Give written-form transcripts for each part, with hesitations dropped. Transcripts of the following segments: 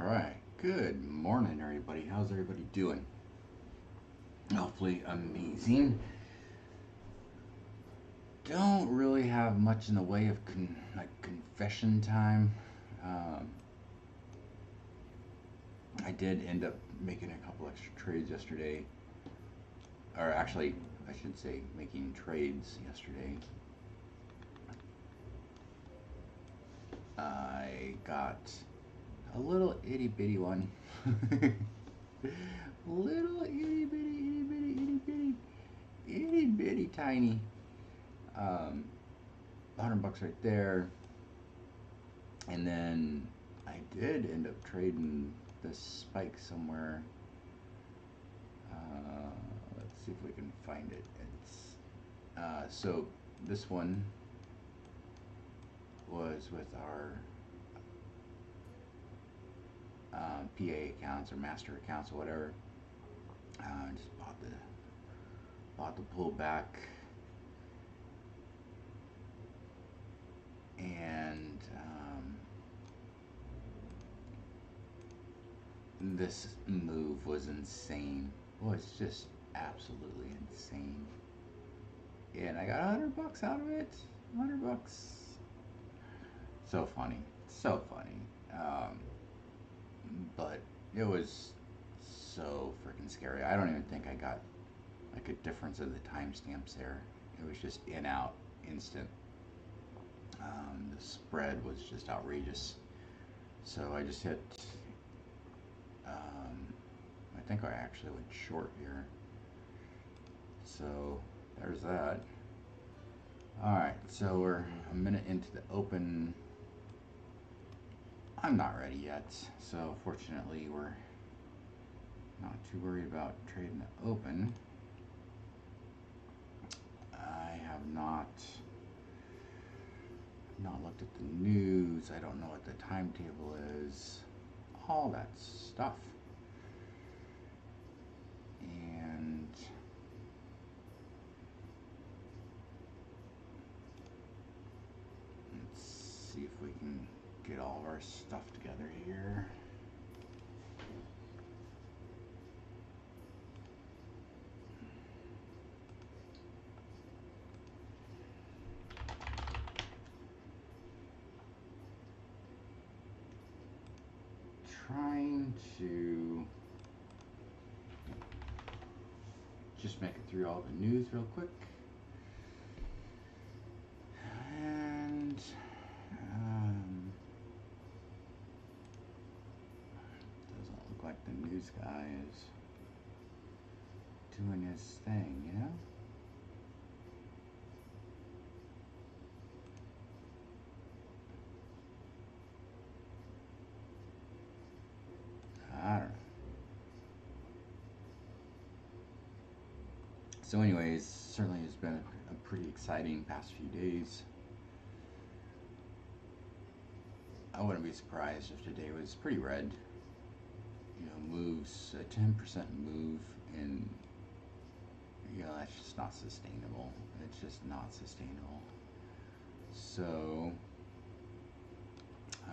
Alright, good morning everybody. How's everybody doing? Hopefully amazing. Don't really have much in the way of confession time. I did end up making a couple extra trades yesterday. Or actually, I should say making trades yesterday. I got a little itty bitty one. Little itty bitty tiny. $100 right there. And then I did end up trading this spike somewhere. Let's see if we can find it. It's so this one was with our PA accounts or master accounts or whatever. Just bought the pullback, and this move was insane. Well, it's just absolutely insane. And I got $100 out of it. $100. So funny, so funny. But it was so freaking scary. I don't even think I got like a difference of the timestamps there. It was just in out instant. The spread was just outrageous. So I just hit. I think I actually went short here. So there's that. All right, so we're a minute into the open. I'm not ready yet, so fortunately we're not too worried about trading the open. I have not looked at the news. I don't know what the timetable is, all that stuff. And let's see if we can get all of our stuff together here. Trying to just make it through all the news real quick. And doesn't look like the news guy is doing his thing, you know? I don't know. So anyways, certainly has been a pretty exciting past few days. I wouldn't be surprised if today was pretty red. You know, moves, a 10% move, and you know, that's just not sustainable. It's just not sustainable. So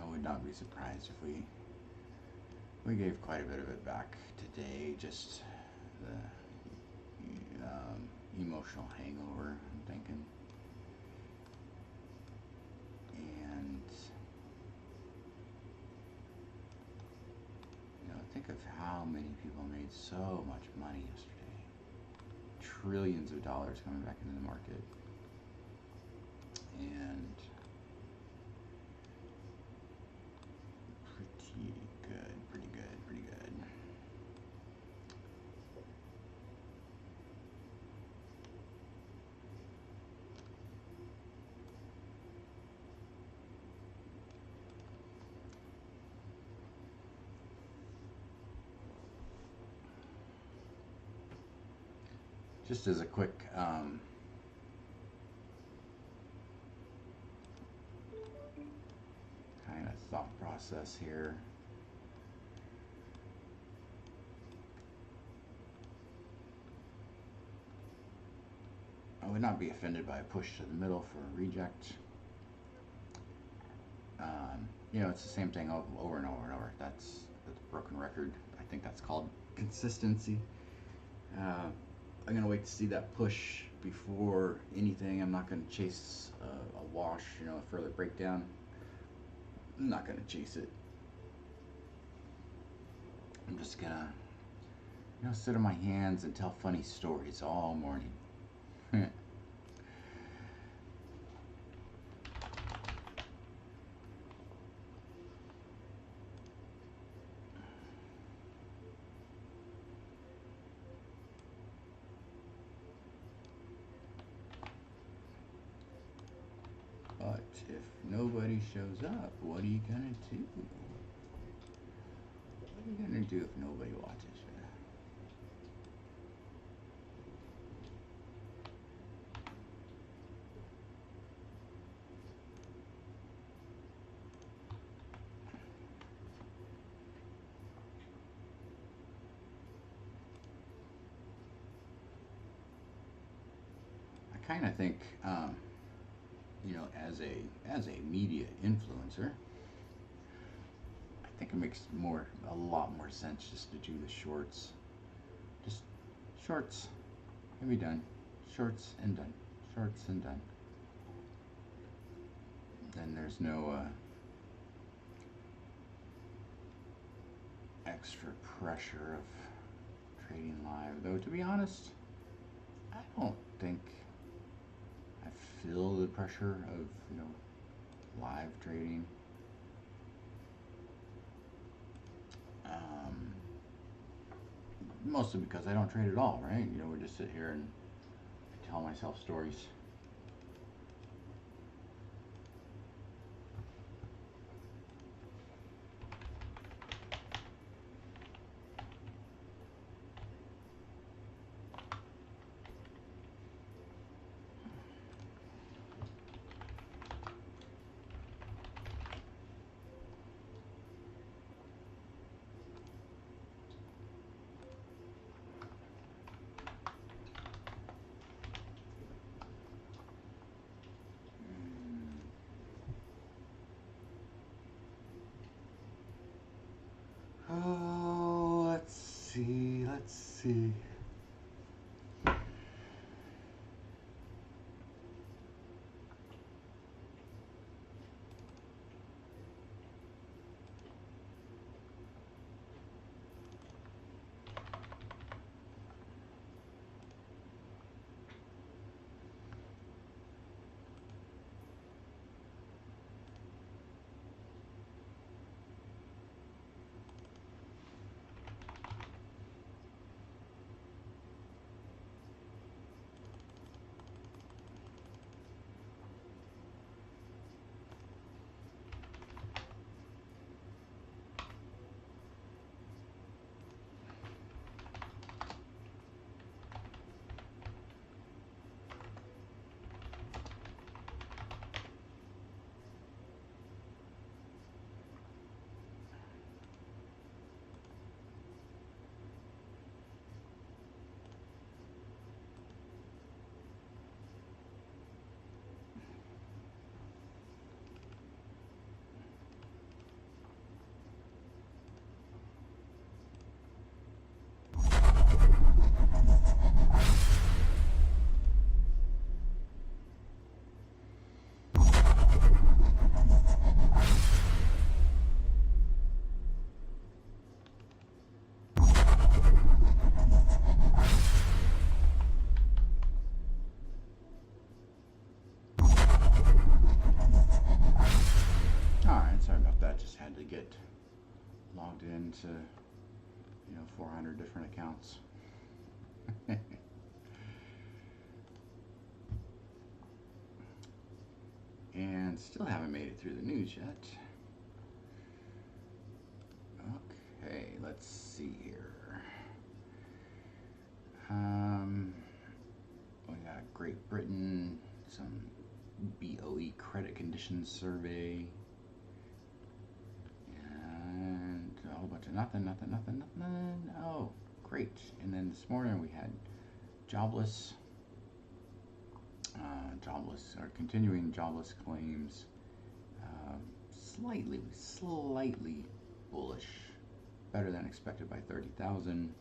I would not be surprised if we gave quite a bit of it back today. Just the emotional hangover, I'm thinking. And you know, think of how many people made so much money yesterday. Trillions of dollars coming back into the market. And pretty good, pretty good, pretty good. Just as a quick kind of thought process here. I would not be offended by a push to the middle for a reject. You know, it's the same thing over and over and over. That's record. I think that's called consistency. I'm gonna wait to see that push before anything. I'm not gonna chase a wash, you know, a further breakdown. I'm not gonna chase it. I'm just gonna, you know, sit on my hands and tell funny stories all morning. But if nobody shows up, what are you gonna do? What are you gonna do if nobody watches you? I kind of think, you know, as a media influencer, I think it makes a lot more sense just to do the shorts. Just shorts, and be done. Shorts and done. Shorts and done. Then there's no extra pressure of trading live. Though, to be honest, I don't think I feel the pressure of, you know, live trading. Mostly because I don't trade at all, right? You know, we just sit here and tell myself stories. Oh, let's see. Sorry about that, just had to get logged into, you know, 400 different accounts. And still haven't made it through the news yet. Okay, let's see here. We got Great Britain, some BOE credit conditions survey. A whole bunch of nothing. Oh, great. And then this morning we had jobless or continuing jobless claims, slightly bullish, better than expected by 30,000.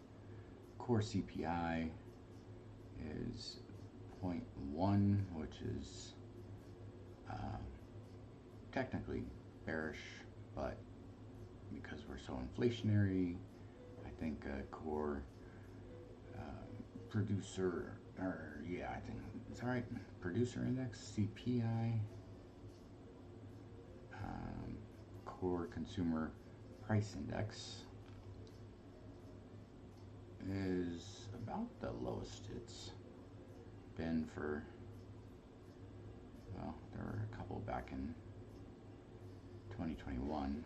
Core CPI is 0.1, which is technically bearish, but because we're so inflationary, I think core producer, or yeah, I think it's all right. Producer index, CPI, core consumer price index is about the lowest it's been for, well, there were a couple back in 2021.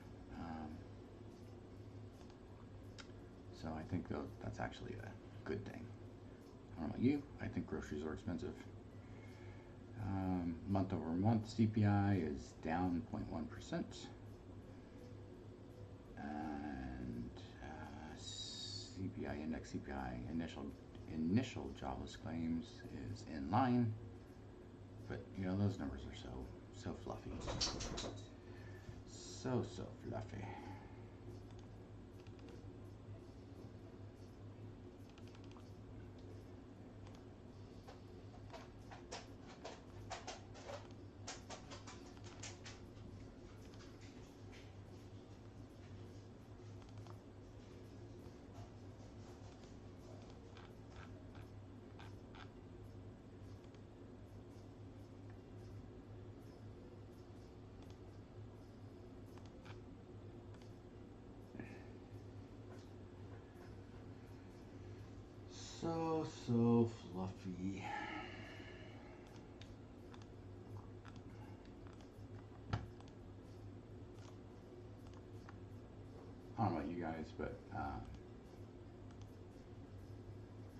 So I think that's actually a good thing. I don't know about you, I think groceries are expensive. Month over month CPI is down 0.1%. And CPI index, CPI initial jobless claims is in line. But you know, those numbers are so fluffy. So fluffy. So fluffy. I don't know about you guys, but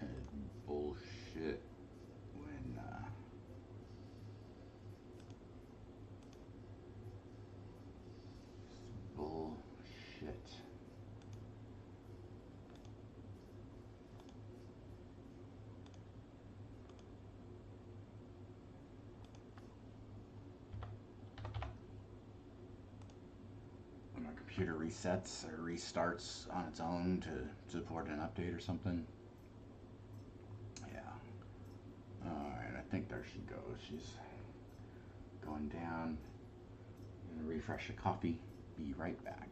it's bullshit when bullshit. Computer resets or restarts on its own to support an update or something. Yeah. Alright, I think there she goes. She's going down. I'm gonna refresh the coffee. Be right back.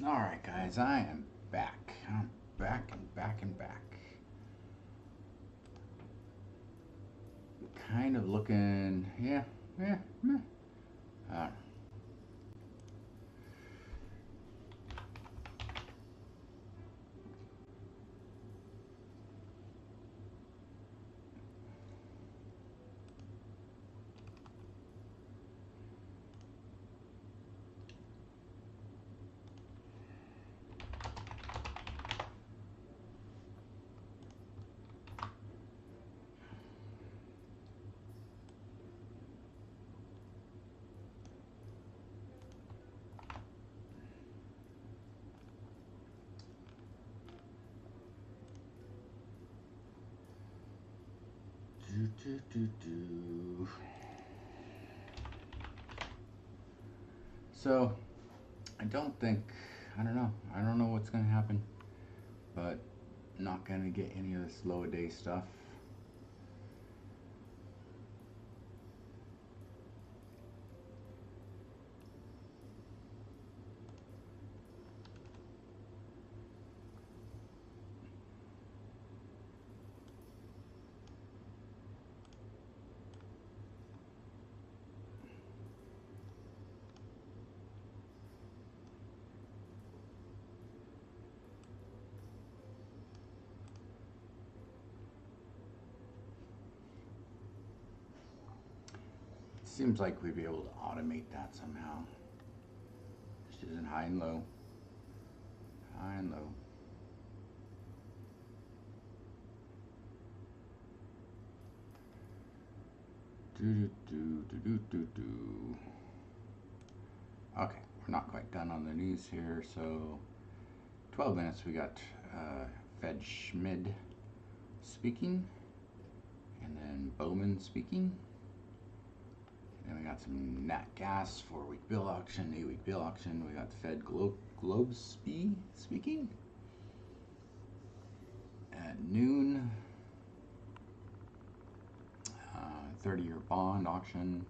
All right, guys, I am back. I'm back and back and back. Kind of looking, yeah. So, I don't know what's going to happen, but not going to get any of this low a day stuff. Seems like we'd be able to automate that somehow. Just using high and low. High and low. Okay, we're not quite done on the news here, so 12 minutes we got Fed Schmid speaking, and then Bowman speaking. And we got some nat gas 4-week bill auction, 8-week bill auction. We got the Fed Globes speaking at noon. 30-year bond auction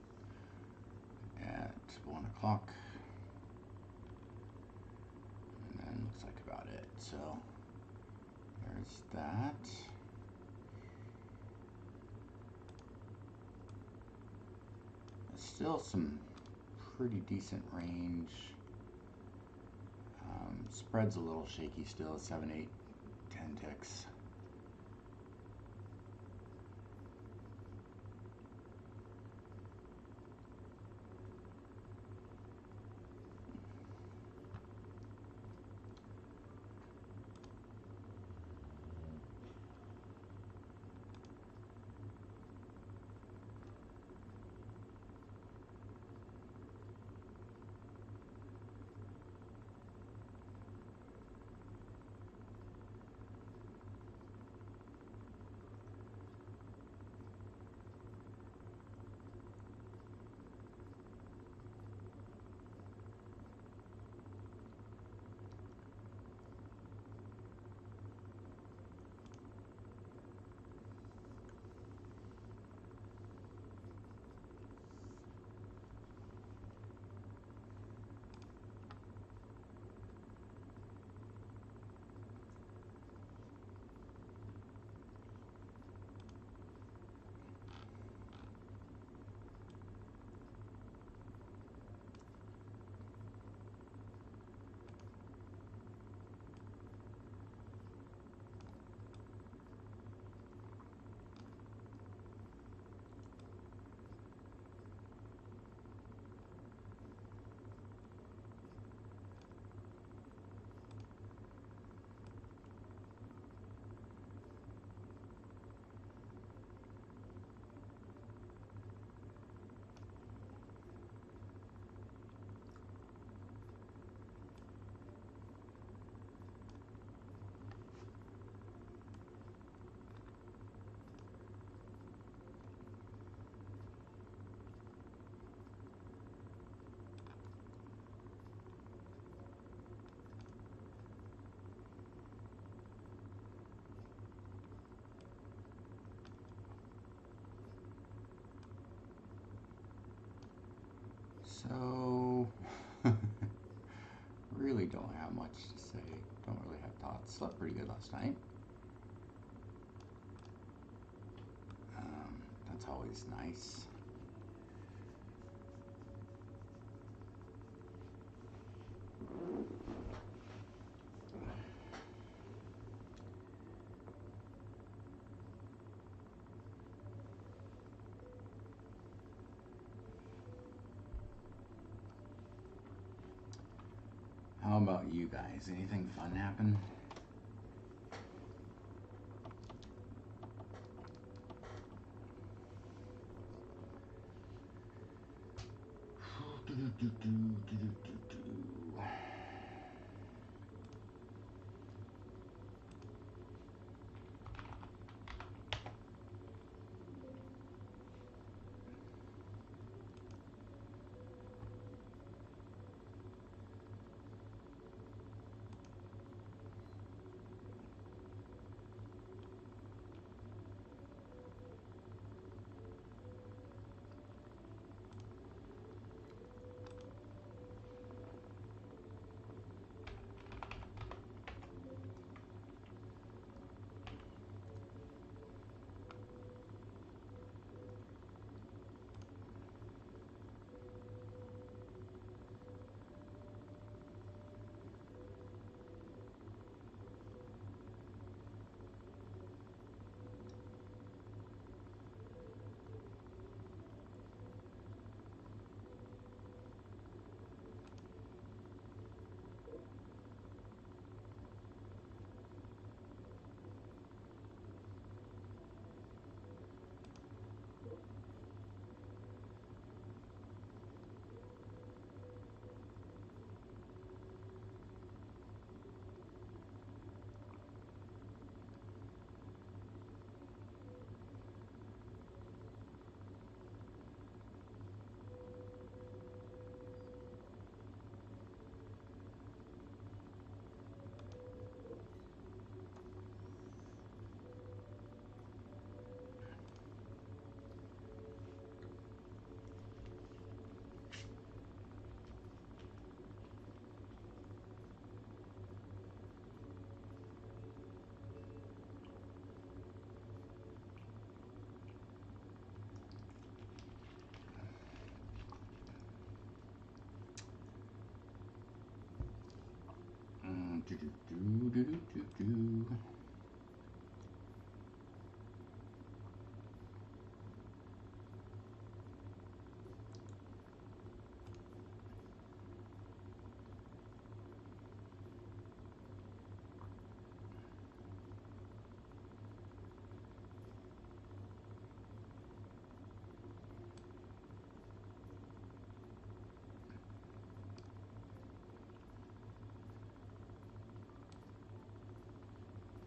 at 1 o'clock. And then looks like about it. So there's that. Still some pretty decent range. Spread's a little shaky still, 7, 8, 10 ticks. So, really don't have much to say. Don't really have thoughts. Slept pretty good last night. That's always nice. How about you guys? Anything fun happen?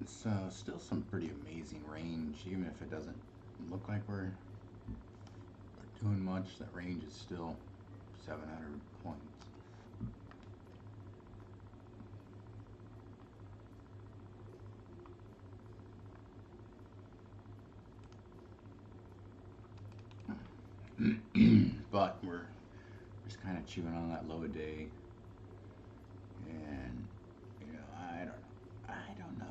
So still some pretty amazing range, even if it doesn't look like we're doing much. That range is still 700 points. But we're just kind of chewing on that low a day, and you know, I don't know.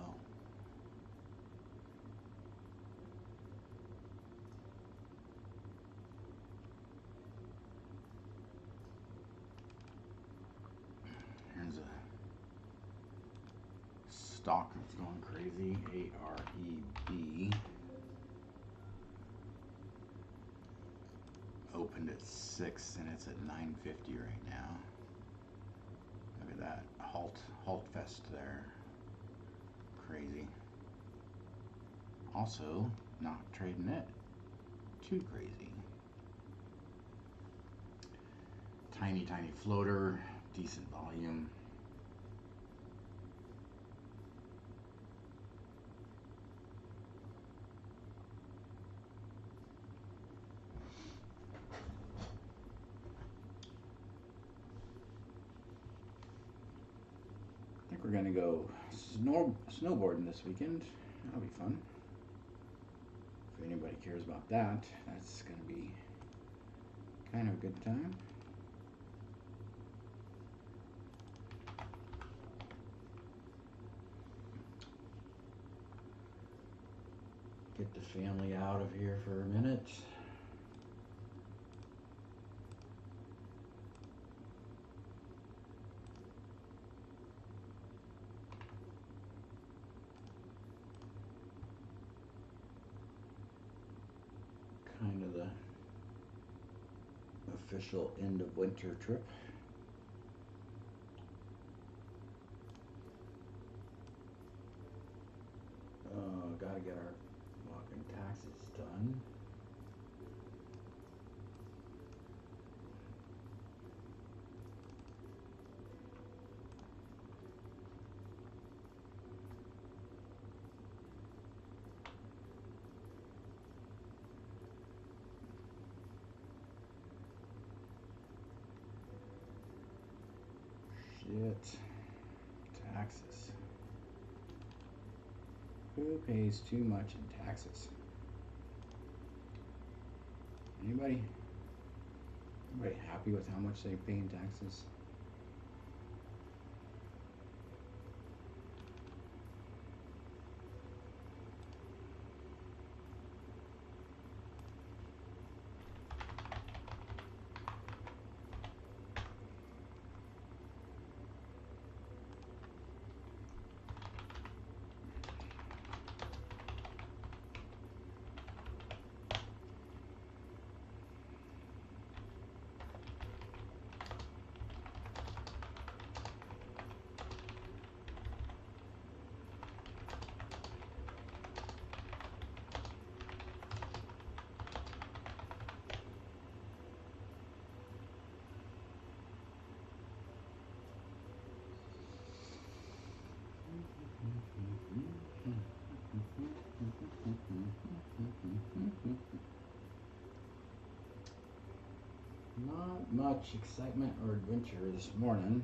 Here's a stock that's going crazy. AREB opened at 6 and it's at 950 right now. Look at that halt fest there. Crazy. Also not trading it too crazy. Tiny floater, decent volume. I think we're gonna go snowboarding this weekend. That'll be fun. If anybody cares about that, that's gonna be kind of a good time. Get the family out of here for a minute. Kind of the official end of winter trip. Gotta get our fucking taxes done. Shit. Taxes. Who pays too much in taxes? Anybody? Anybody happy with how much they pay in taxes? Not much excitement or adventure this morning.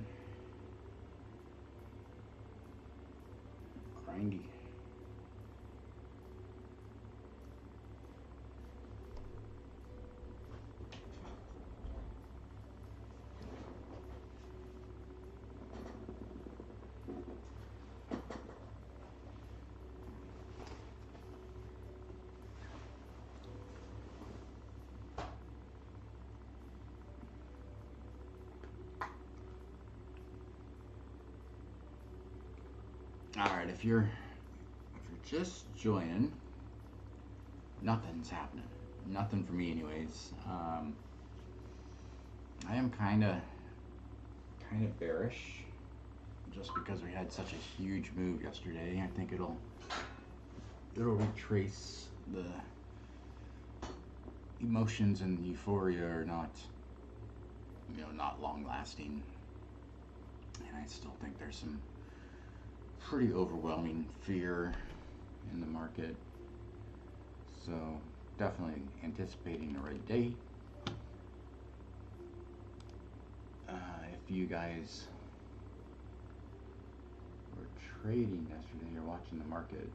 Grindy. All right, if you're just joining, nothing's happening. Nothing for me, anyways. I am kind of bearish, just because we had such a huge move yesterday. I think it'll retrace. The emotions and euphoria are not, not long lasting, and I still think there's some pretty overwhelming fear in the market. So definitely anticipating a red day. If you guys were trading yesterday or watching the market,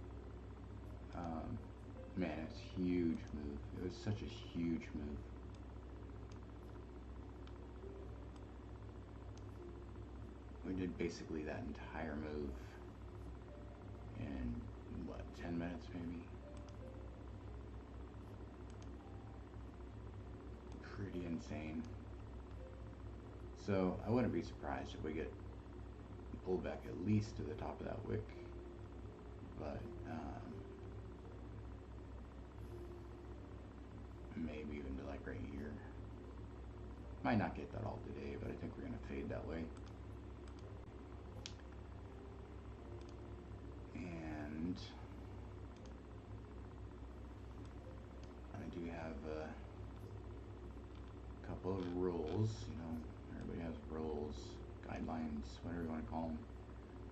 man, it's a huge move. It was such a huge move. We did basically that entire move in, what, 10 minutes maybe? Pretty insane. So I wouldn't be surprised if we get pulled back at least to the top of that wick, but maybe even to like right here. Might not get that all today, but I think we're gonna fade that way. And I do have a couple of rules, everybody has rules, guidelines, whatever you want to call them.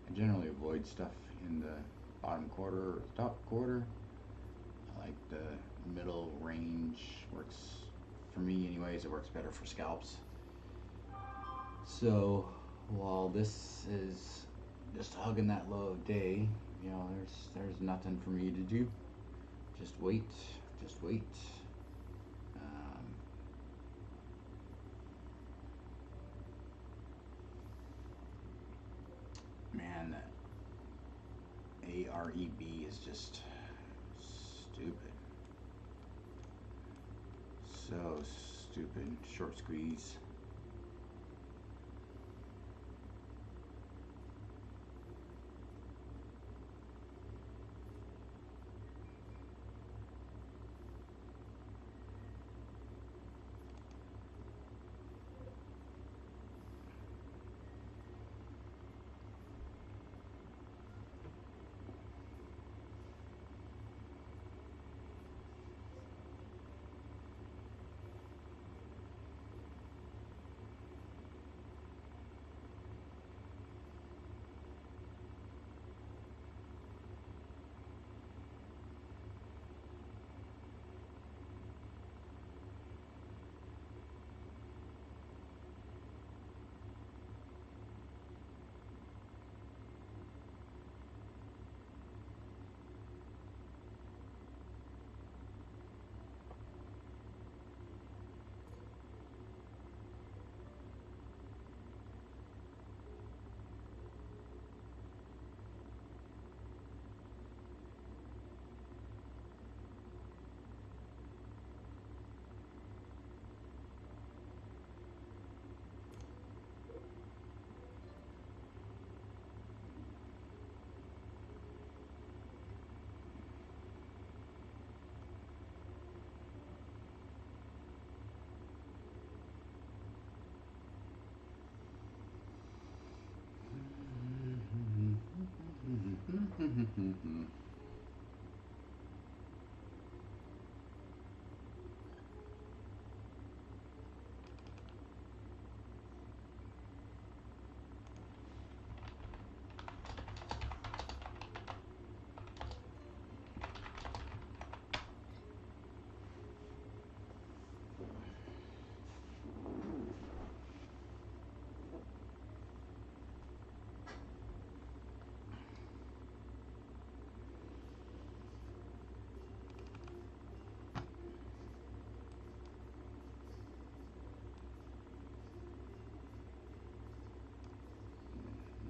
I generally avoid stuff in the bottom quarter or the top quarter. I like the middle range, works for me anyways. It works better for scalps. So while this is just hugging that low of day, there's nothing for me to do. Just wait. Man, that AREB is just stupid. So stupid. Short squeeze.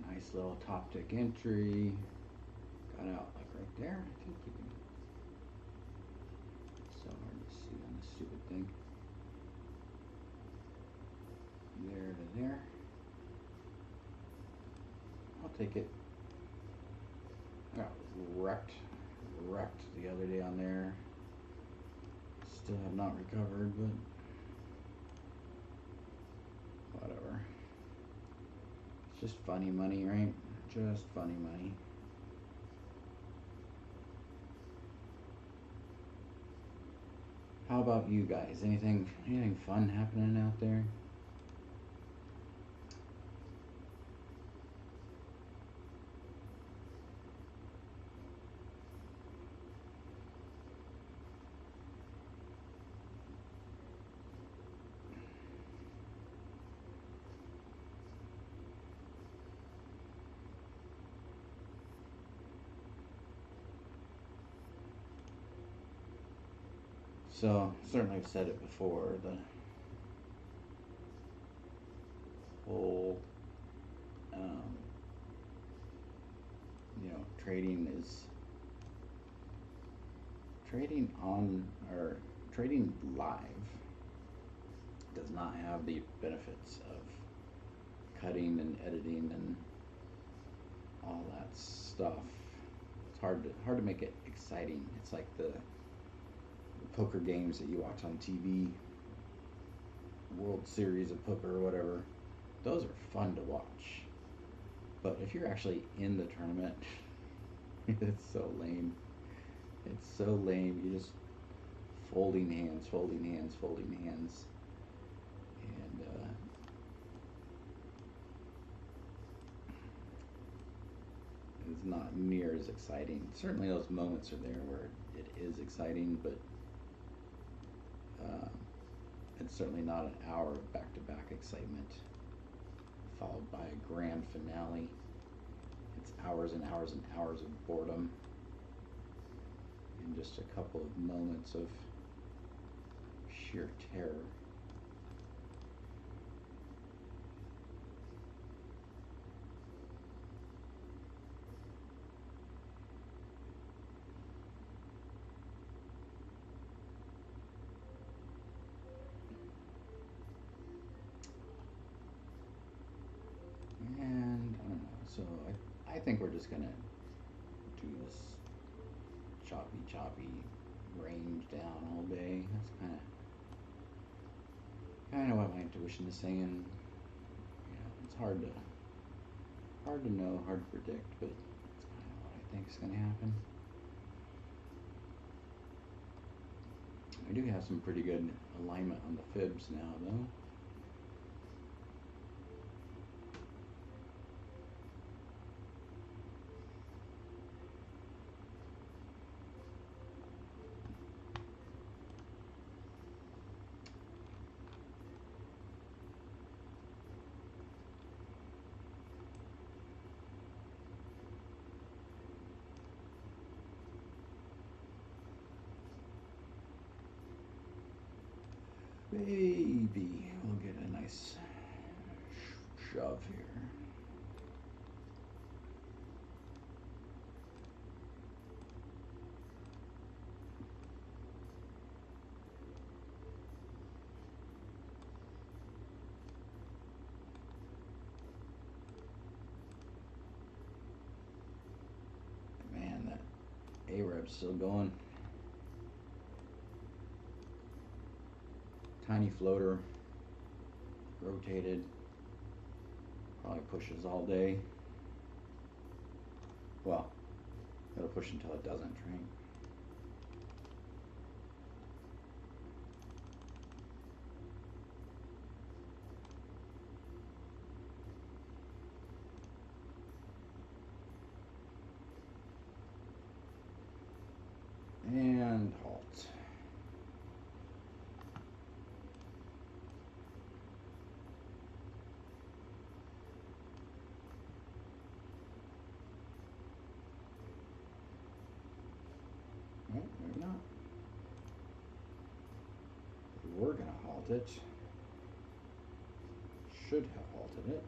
Nice little top tick entry. Got out like right there. I think you can. It's so hard to see on this stupid thing. There to there. I'll take it. I got wrecked the other day on there. Still have not recovered, but whatever. It's just funny money, right? Just funny money. How about you guys? Anything fun happening out there? So, certainly I've said it before, the whole, trading live does not have the benefits of cutting and editing and all that stuff. It's hard to make it exciting. It's like the poker games that you watch on TV, World Series of Poker or whatever. Those are fun to watch. But if you're actually in the tournament, it's so lame. It's so lame. You're just folding hands. And it's not near as exciting. Certainly those moments are there where it is exciting, but it's certainly not an hour of back-to-back excitement followed by a grand finale. It's hours and hours and hours of boredom and just a couple of moments of sheer terror. I think we're just gonna do this choppy range down all day. That's kind of what my intuition is saying. You know, it's hard to know, hard to predict, but it's kind of what I think is going to happen. I do have some pretty good alignment on the fibs now, though. Maybe we'll get a nice shove here. Man, that A-Reb's still going. Tiny floater, rotated, probably pushes all day. Well, it'll push until it doesn't, right? And halt. Well, maybe not. We're gonna halt it. Should have halted it.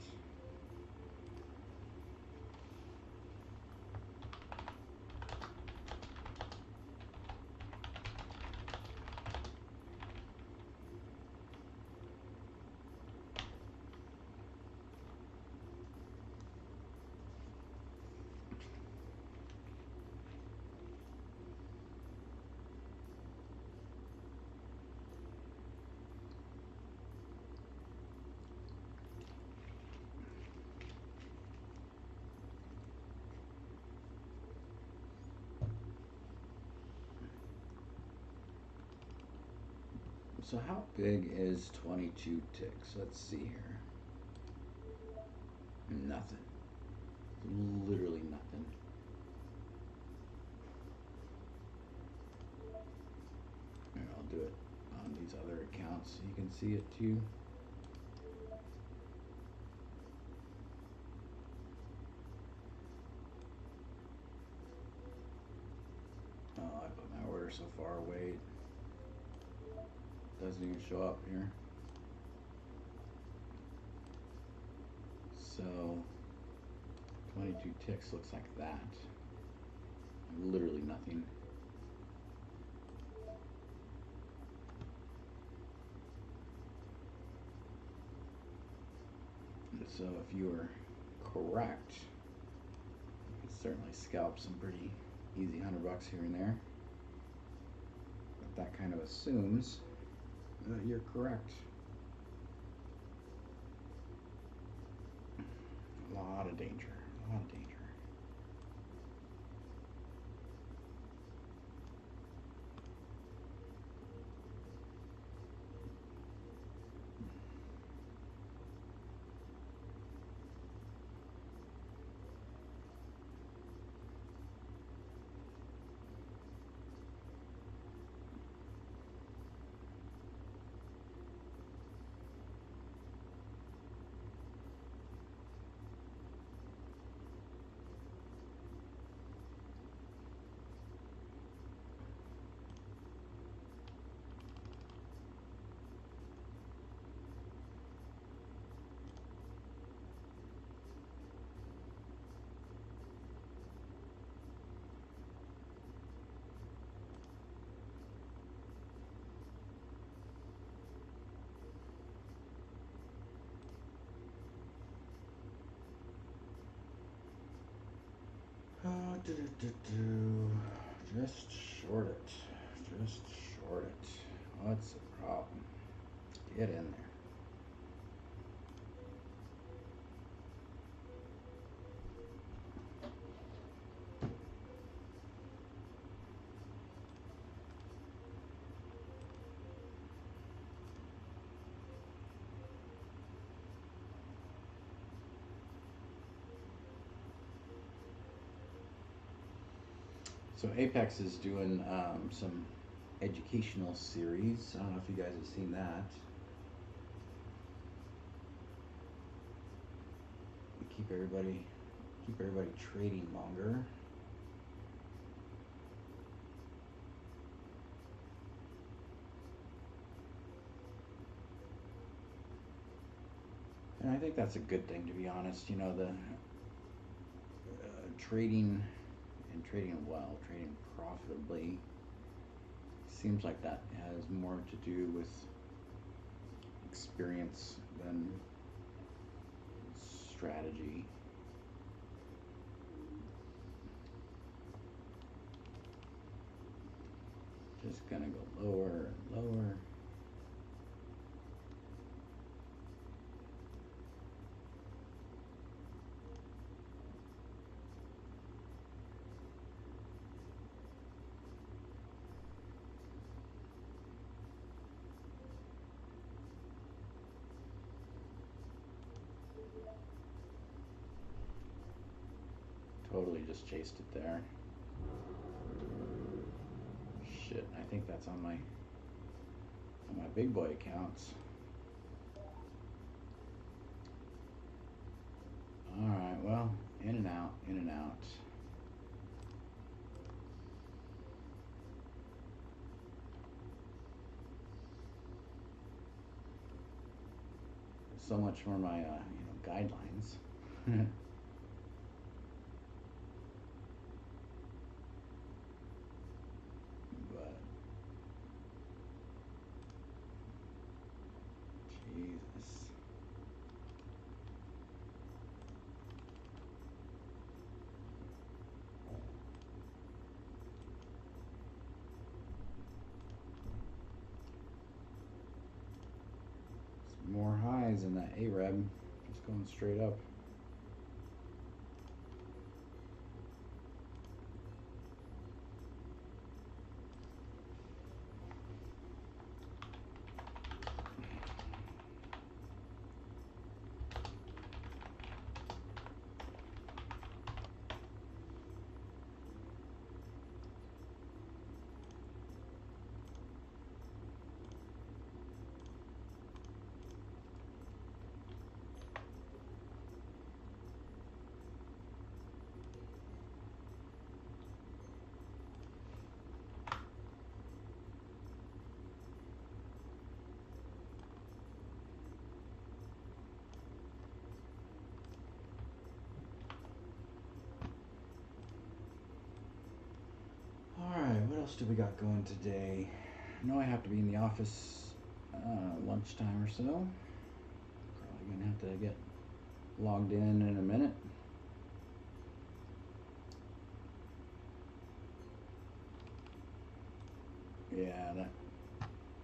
So how big is 22 ticks? Let's see here. Nothing. Literally nothing. Here, I'll do it on these other accounts so you can see it too. Oh, I put my order so far away. Doesn't even show up here. So 22 ticks looks like that. Literally nothing. So if you were correct, you could certainly scalp some pretty easy $100 here and there. But that kind of assumes you're correct. A lot of danger, a lot of danger. Just short it. Just short it. What's the problem? Get in there. So Apex is doing some educational series. I don't know if you guys have seen that. We keep everybody trading longer. And I think that's a good thing, to be honest. You know, the trading and trading well, trading profitably, seems like that has more to do with experience than strategy. Just gonna go lower and lower. Totally just chased it there. Shit, I think that's on my big boy accounts. Alright, well, in and out, in and out. So much for my guidelines. More highs in that Arab, just going straight up. What else do we got going today? I know I have to be in the office lunchtime or so. Probably gonna have to get logged in a minute. Yeah,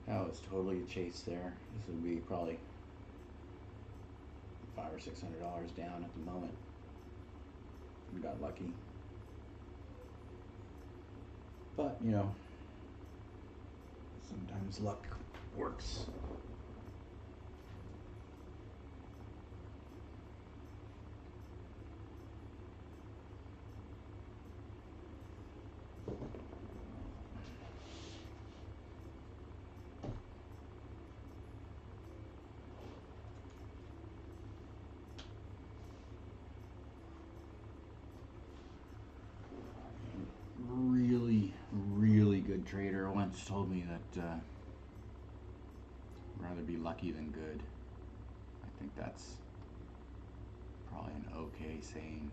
that was totally a chase there. This would be probably $500 or $600 down at the moment. We got lucky. But, you know, sometimes luck works. Really good trader once told me that rather be lucky than good. I think that's probably an okay saying.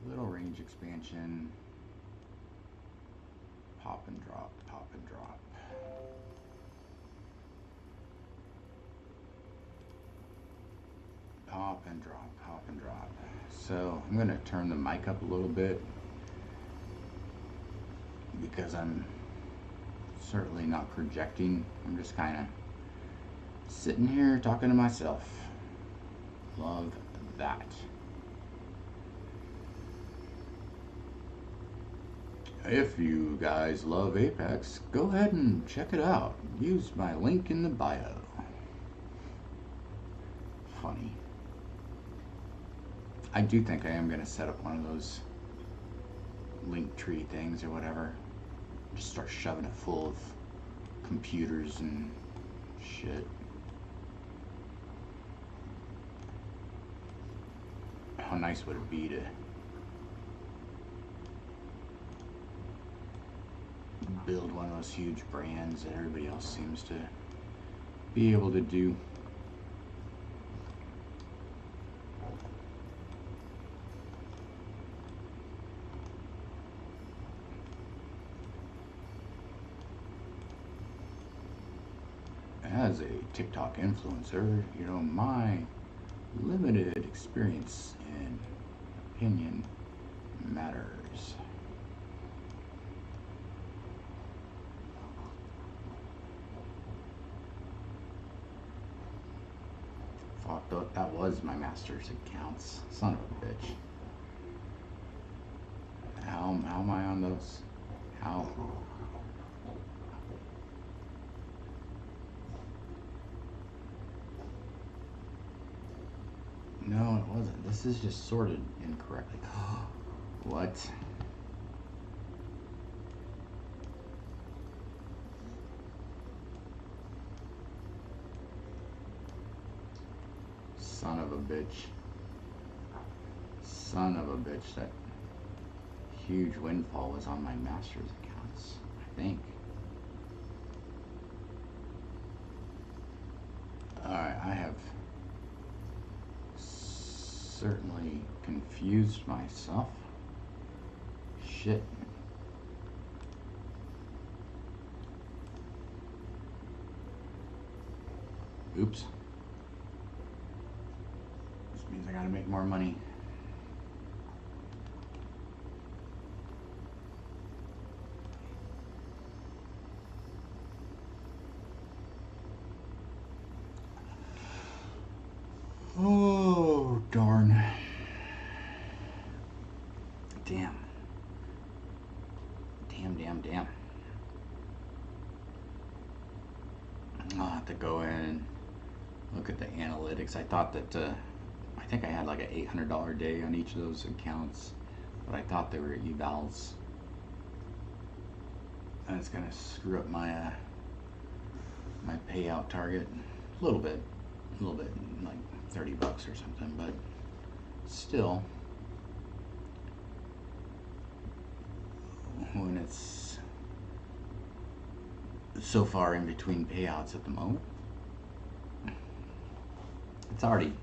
Little range expansion. Pop and drop, pop and drop. So I'm gonna turn the mic up a little bit because I'm certainly not projecting. I'm just kind of sitting here talking to myself. Love that. If you guys love Apex, go ahead and check it out. Use my link in the bio. Funny. I do think I am going to set up one of those link tree things or whatever. Just start shoving it full of computers and shit. How nice would it be to build one of those huge brands that everybody else seems to be able to do? As a TikTok influencer, you know, my limited experience and opinion matters. Fuck, that was my master's accounts. Son of a bitch. How am I on those? How? No, it wasn't. This is just sorted incorrectly. What? Son of a bitch. Son of a bitch. That huge windfall was on my master's accounts, I think. Alright, I have certainly confused myself. Shit. Oops. This means I gotta make more money. Oh, darn. Damn. Damn. I'll have to go in and look at the analytics. I thought that, I think I had like an $800 day on each of those accounts, but I thought they were evals. And it's gonna screw up my, my payout target a little bit, like 30 bucks or something, but still, when it's so far in between payouts at the moment, it's already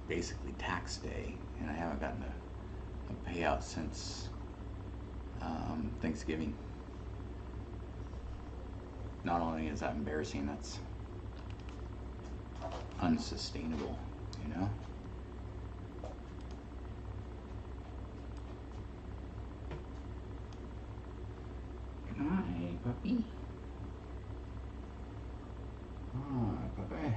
basically tax day, and I haven't gotten a payout since Thanksgiving. Not only is that embarrassing, that's unsustainable, you know? Hi, puppy. Hi, puppy.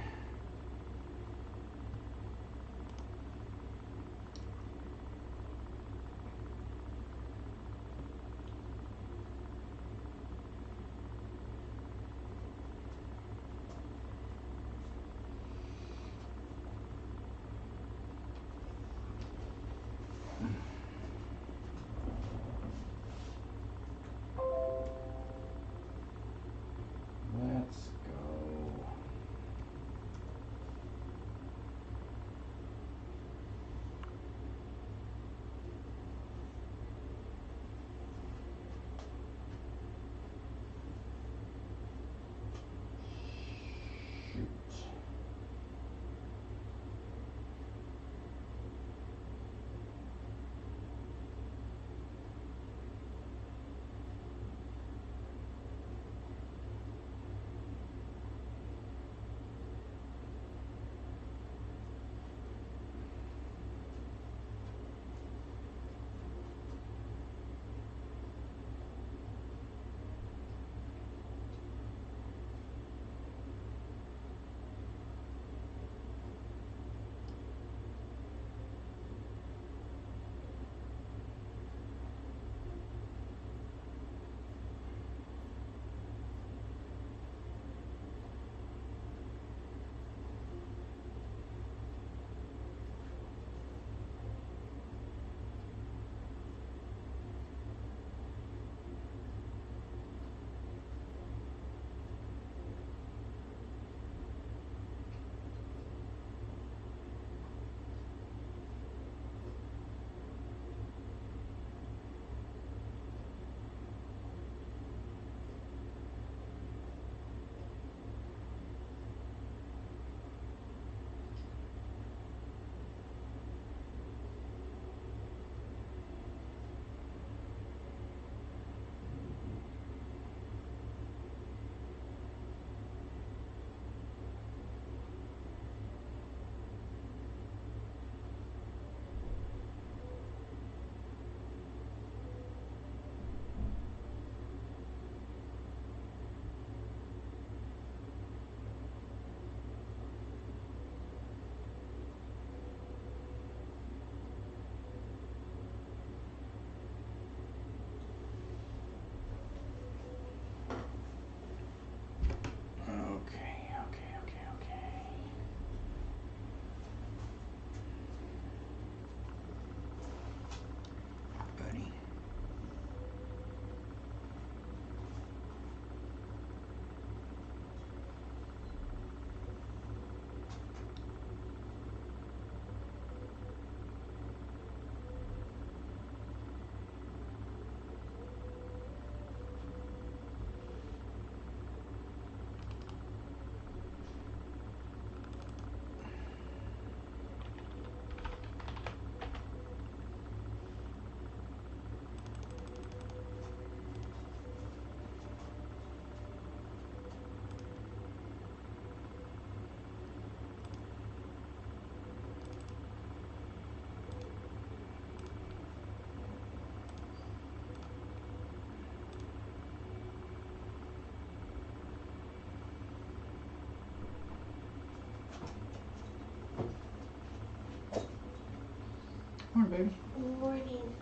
morning. Morning.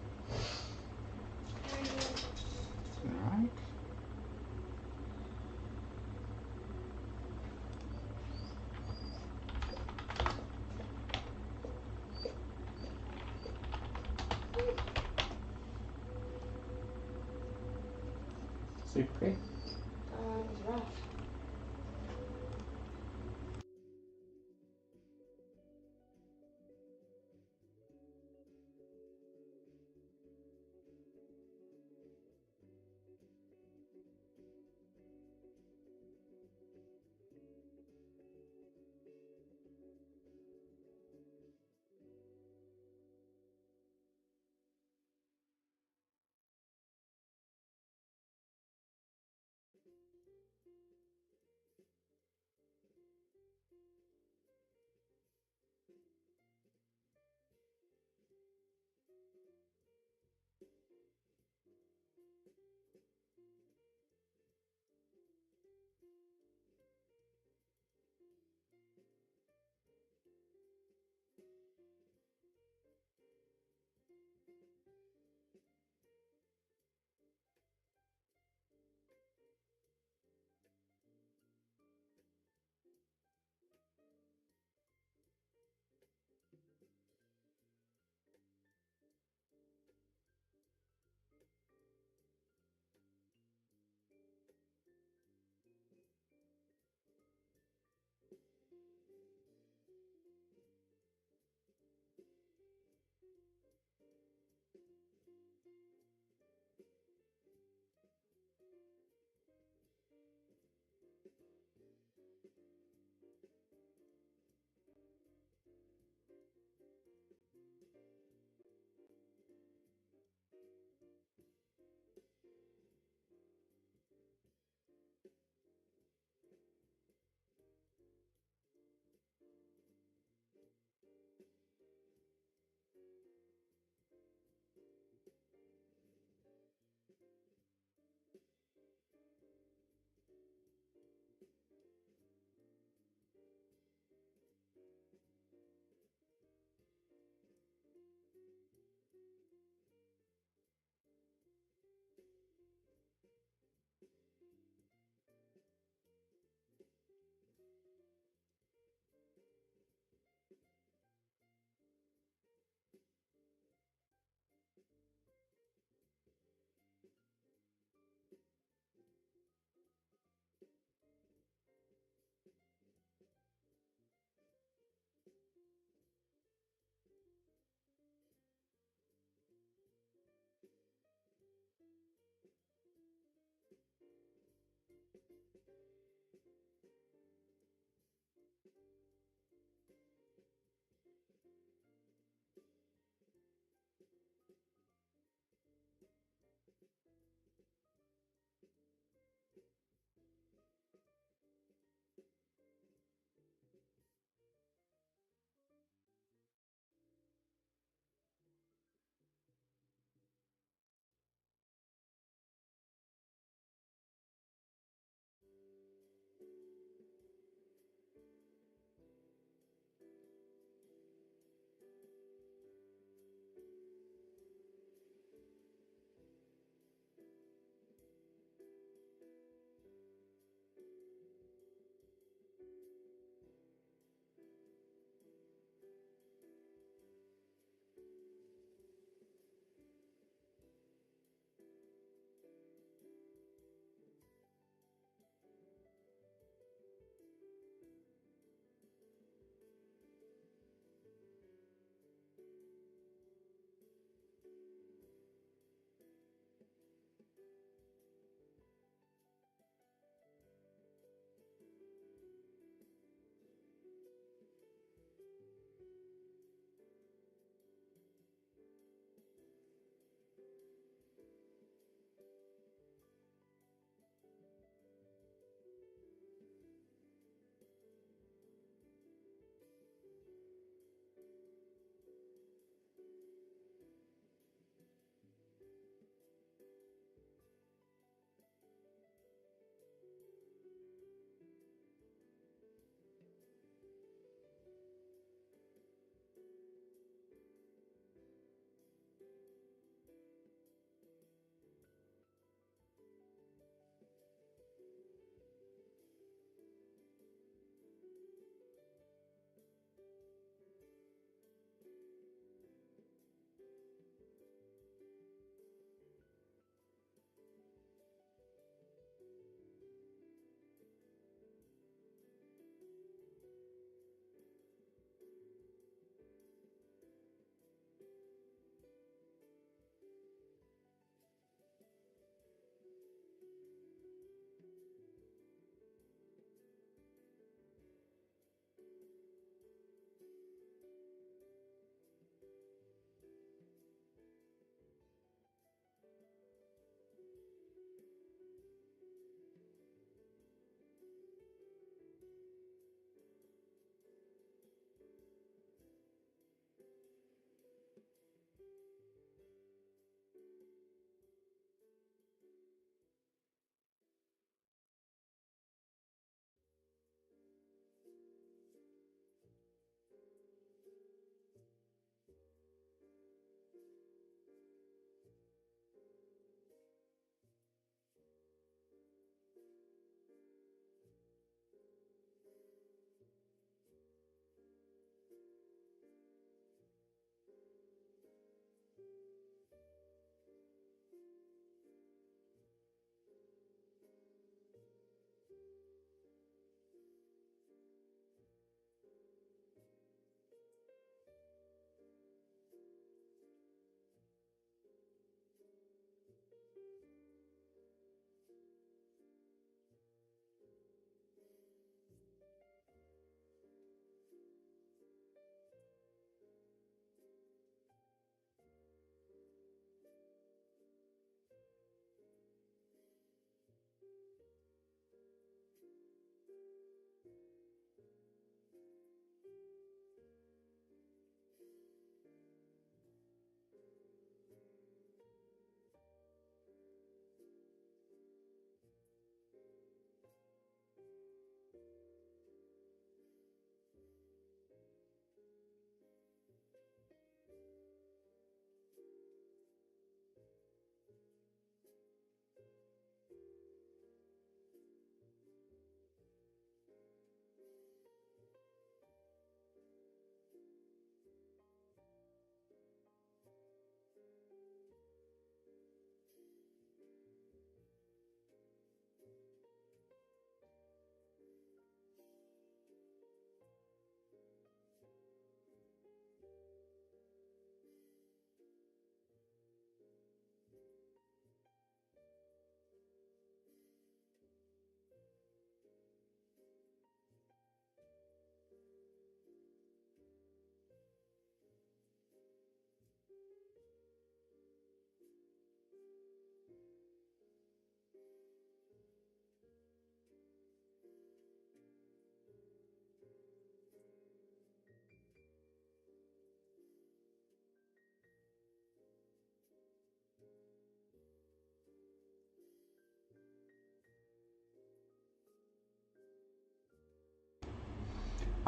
All right. Sleep okay? It was rough.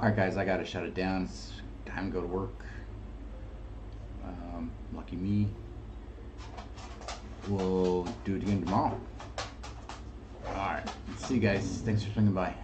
Alright guys, I gotta shut it down. It's time to go to work. Lucky me. We'll do it again tomorrow. Alright, see you guys. Thanks for swinging by.